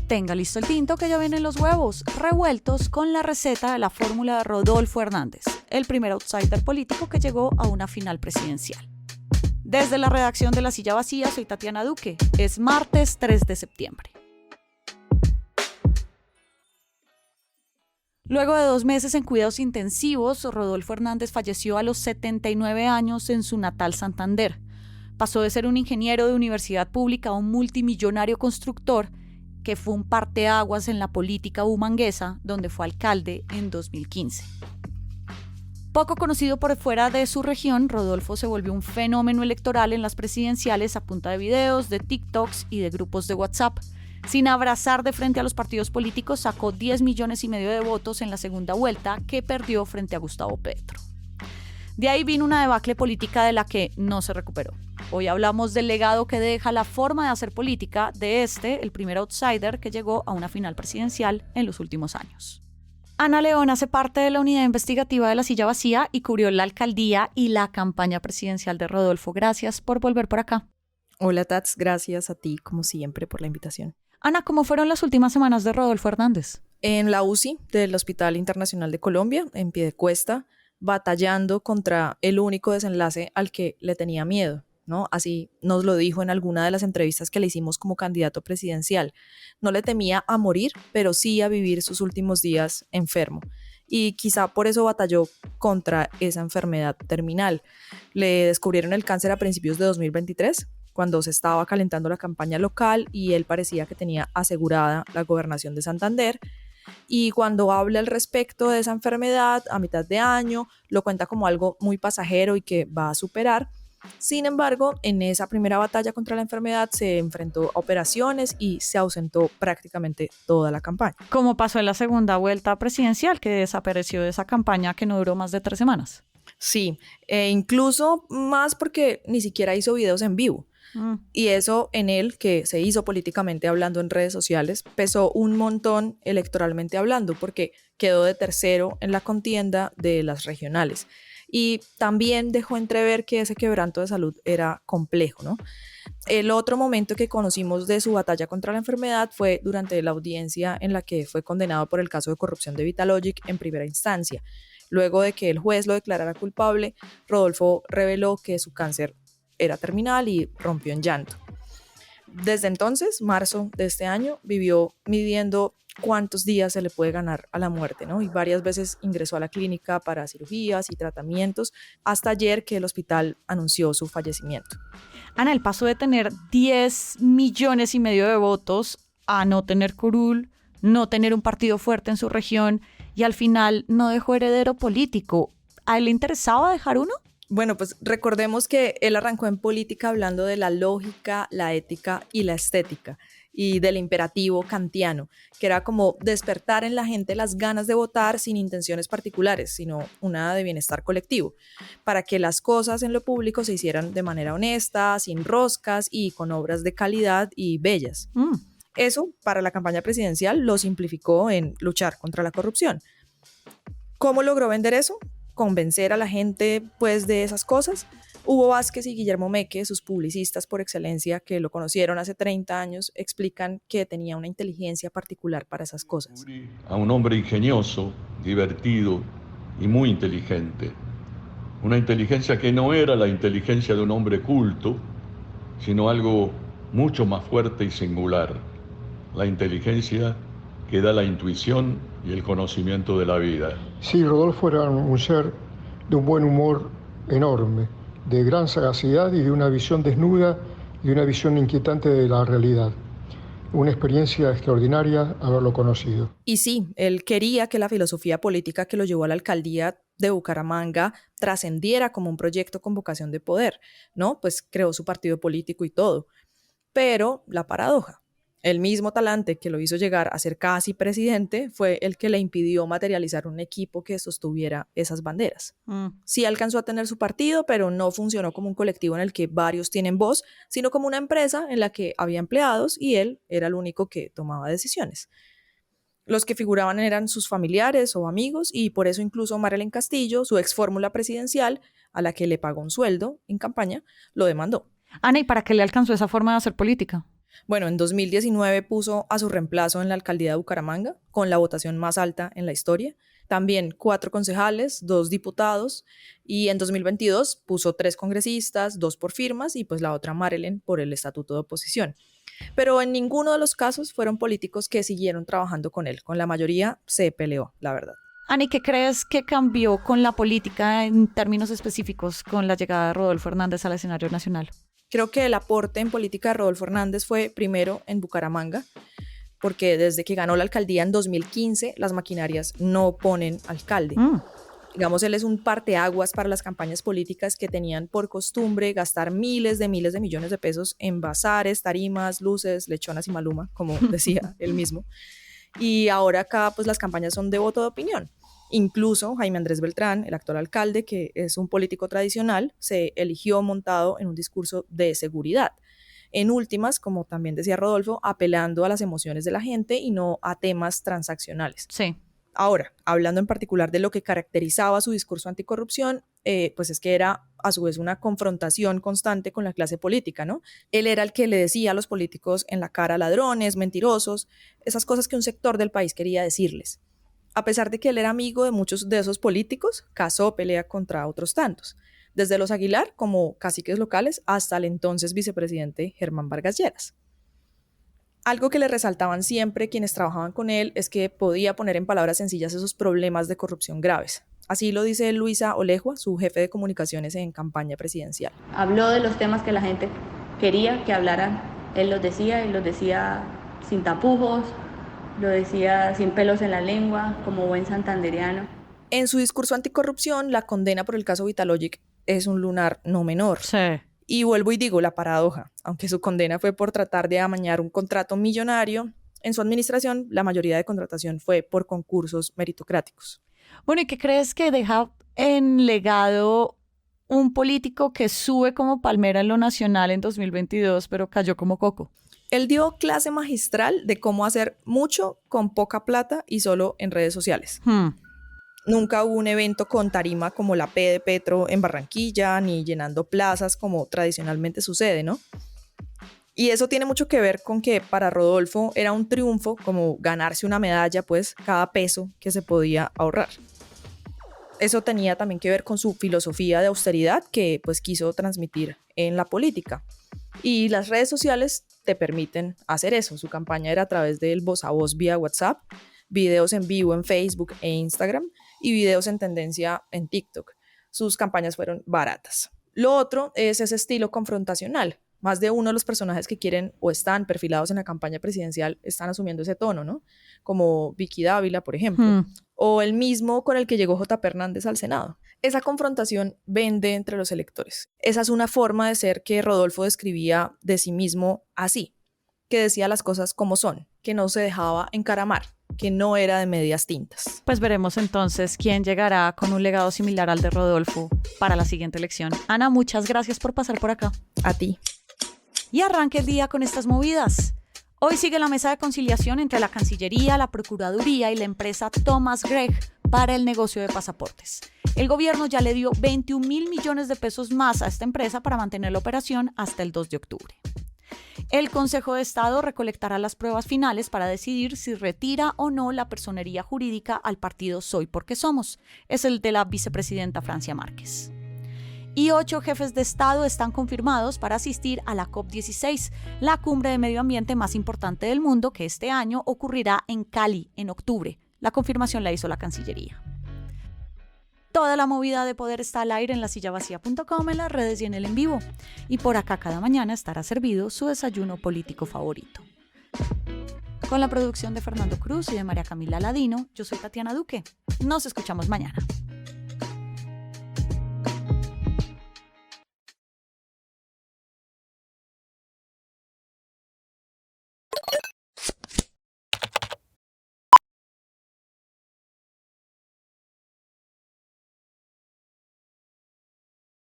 Tenga listo el tinto que ya vienen los huevos revueltos con la receta de la fórmula de Rodolfo Hernández, el primer outsider político que llegó a una final presidencial. Desde la redacción de La Silla Vacía, soy Tatiana Duque. Es martes 3 de septiembre. Luego de 2 meses en cuidados intensivos, Rodolfo Hernández falleció a los 79 años en su natal Santander. Pasó de ser un ingeniero de universidad pública a un multimillonario constructor que fue un parteaguas en la política bumanguesa, donde fue alcalde en 2015. Poco conocido por fuera de su región, Rodolfo se volvió un fenómeno electoral en las presidenciales a punta de videos, de TikToks y de grupos de WhatsApp. Sin abrazar de frente a los partidos políticos, sacó 10,5 millones de votos en la segunda vuelta que perdió frente a Gustavo Petro. De ahí vino una debacle política de la que no se recuperó. Hoy hablamos del legado que deja la forma de hacer política de el primer outsider que llegó a una final presidencial en los últimos años. Ana León hace parte de la unidad investigativa de La Silla Vacía y cubrió la alcaldía y la campaña presidencial de Rodolfo. Gracias por volver por acá. Hola Tats, gracias a ti como siempre por la invitación. Ana, ¿cómo fueron las últimas semanas de Rodolfo Hernández? En la UCI del Hospital Internacional de Colombia, en Piedecuesta, batallando contra el único desenlace al que le tenía miedo, ¿no? Así nos lo dijo en alguna de las entrevistas que le hicimos como candidato presidencial. No le temía a morir, pero sí a vivir sus últimos días enfermo. Y quizá por eso batalló contra esa enfermedad terminal. Le descubrieron el cáncer a principios de 2023, cuando se estaba calentando la campaña local y él parecía que tenía asegurada la gobernación de Santander. Y cuando habla al respecto de esa enfermedad a mitad de año, lo cuenta como algo muy pasajero y que va a superar. Sin embargo, en esa primera batalla contra la enfermedad se enfrentó a operaciones y se ausentó prácticamente toda la campaña. Como pasó en la segunda vuelta presidencial, que desapareció de esa campaña que no duró más de 3 semanas. Sí, incluso más porque ni siquiera hizo videos en vivo. Y eso en él, que se hizo políticamente hablando en redes sociales, pesó un montón electoralmente hablando, porque quedó de tercero en la contienda de las regionales. Y también dejó entrever que ese quebranto de salud era complejo, ¿no? El otro momento que conocimos de su batalla contra la enfermedad fue durante la audiencia en la que fue condenado por el caso de corrupción de Vitalogic en primera instancia. Luego de que el juez lo declarara culpable, Rodolfo reveló que su cáncer era terminal y rompió en llanto. Desde entonces, marzo de este año, vivió midiendo cuántos días se le puede ganar a la muerte, ¿no? Y varias veces ingresó a la clínica para cirugías y tratamientos, hasta ayer que el hospital anunció su fallecimiento. Ana, el paso de tener 10,5 millones de votos a no tener curul, no tener un partido fuerte en su región y al final no dejó heredero político, ¿a él le interesaba dejar uno? Bueno, pues recordemos que él arrancó en política hablando de la lógica, la ética y la estética y del imperativo kantiano, que era como despertar en la gente las ganas de votar sin intenciones particulares, sino una de bienestar colectivo, para que las cosas en lo público se hicieran de manera honesta, sin roscas y con obras de calidad y bellas. Eso, para la campaña presidencial, lo simplificó en luchar contra la corrupción. ¿Cómo logró vender eso? Convencer a la gente pues de esas cosas. Hugo Vázquez y Guillermo Meque, sus publicistas por excelencia que lo conocieron hace 30 años, explican que tenía una inteligencia particular para esas cosas. A un hombre ingenioso, divertido y muy inteligente. Una inteligencia que no era la inteligencia de un hombre culto, sino algo mucho más fuerte y singular. La inteligencia que da la intuición y el conocimiento de la vida. Sí, Rodolfo era un ser de un buen humor enorme, de gran sagacidad y de una visión desnuda y una visión inquietante de la realidad. Una experiencia extraordinaria haberlo conocido. Y sí, él quería que la filosofía política que lo llevó a la alcaldía de Bucaramanga trascendiera como un proyecto con vocación de poder, ¿no? Pues creó su partido político y todo. Pero la paradoja. El mismo talante que lo hizo llegar a ser casi presidente fue el que le impidió materializar un equipo que sostuviera esas banderas. Sí alcanzó a tener su partido, pero no funcionó como un colectivo en el que varios tienen voz, sino como una empresa en la que había empleados y él era el único que tomaba decisiones. Los que figuraban eran sus familiares o amigos y por eso incluso Marilyn Castillo, su ex fórmula presidencial, a la que le pagó un sueldo en campaña, lo demandó. Ana, ¿y para qué le alcanzó esa forma de hacer política? Bueno, en 2019 puso a su reemplazo en la alcaldía de Bucaramanga, con la votación más alta en la historia. También 4 concejales, 2 diputados, y en 2022 puso 3 congresistas, 2 por firmas y pues la otra Marilyn por el estatuto de oposición. Pero en ninguno de los casos fueron políticos que siguieron trabajando con él. Con la mayoría se peleó, la verdad. Ani, ¿qué crees que cambió con la política en términos específicos con la llegada de Rodolfo Hernández al escenario nacional? Creo que el aporte en política de Rodolfo Hernández fue primero en Bucaramanga, porque desde que ganó la alcaldía en 2015, las maquinarias no ponen alcalde. Digamos, él es un parteaguas para las campañas políticas que tenían por costumbre gastar miles de millones de pesos en bazares, tarimas, luces, lechonas y Maluma, como decía él mismo. Y ahora acá pues las campañas son de voto de opinión. Incluso Jaime Andrés Beltrán, el actual alcalde, que es un político tradicional, se eligió montado en un discurso de seguridad. En últimas, como también decía Rodolfo, apelando a las emociones de la gente y no a temas transaccionales. Sí. Ahora, hablando en particular de lo que caracterizaba su discurso anticorrupción, pues es que era a su vez una confrontación constante con la clase política, ¿no? Él era el que le decía a los políticos en la cara ladrones, mentirosos, esas cosas que un sector del país quería decirles. A pesar de que él era amigo de muchos de esos políticos, cazó pelea contra otros tantos, desde los Aguilar como caciques locales hasta el entonces vicepresidente Germán Vargas Lleras. Algo que le resaltaban siempre quienes trabajaban con él es que podía poner en palabras sencillas esos problemas de corrupción graves. Así lo dice Luisa Olejua, su jefe de comunicaciones en campaña presidencial. Habló de los temas que la gente quería que hablaran. Él los decía y los decía sin tapujos, lo decía sin pelos en la lengua, como buen santandereano. En su discurso anticorrupción, la condena por el caso Vitalogic es un lunar no menor. Sí. Y vuelvo y digo la paradoja, aunque su condena fue por tratar de amañar un contrato millonario, en su administración la mayoría de contratación fue por concursos meritocráticos. Bueno, ¿y qué crees que deja en legado un político que sube como palmera en lo nacional en 2022, pero cayó como coco? Él dio clase magistral de cómo hacer mucho con poca plata y solo en redes sociales. Nunca hubo un evento con tarima como la P de Petro en Barranquilla, ni llenando plazas como tradicionalmente sucede, ¿no? Y eso tiene mucho que ver con que para Rodolfo era un triunfo como ganarse una medalla, pues, cada peso que se podía ahorrar. Eso tenía también que ver con su filosofía de austeridad que pues quiso transmitir en la política. Y las redes sociales te permiten hacer eso. Su campaña era a través del voz a voz vía WhatsApp, videos en vivo en Facebook e Instagram y videos en tendencia en TikTok. Sus campañas fueron baratas. Lo otro es ese estilo confrontacional. Más de uno de los personajes que quieren o están perfilados en la campaña presidencial están asumiendo ese tono, ¿no? Como Vicky Dávila, por ejemplo, o el mismo con el que llegó J.P. Hernández al Senado. Esa confrontación vende entre los electores. Esa es una forma de ser que Rodolfo describía de sí mismo así, que decía las cosas como son, que no se dejaba encaramar, que no era de medias tintas. Pues veremos entonces quién llegará con un legado similar al de Rodolfo para la siguiente elección. Ana, muchas gracias por pasar por acá. A ti. Y arranque el día con estas movidas. Hoy sigue la mesa de conciliación entre la Cancillería, la Procuraduría y la empresa Thomas Gregg para el negocio de pasaportes. El gobierno ya le dio 21.000 millones de pesos más a esta empresa para mantener la operación hasta el 2 de octubre. El Consejo de Estado recolectará las pruebas finales para decidir si retira o no la personería jurídica al partido Soy Porque Somos. Es el de la vicepresidenta Francia Márquez. Y 8 jefes de Estado están confirmados para asistir a la COP16, la cumbre de medio ambiente más importante del mundo que este año ocurrirá en Cali en octubre. La confirmación la hizo la Cancillería. Toda la movida de poder está al aire en lasillavacía.com, en las redes y en el en vivo. Y por acá cada mañana estará servido su desayuno político favorito. Con la producción de Fernando Cruz y de María Camila Ladino, yo soy Tatiana Duque. Nos escuchamos mañana.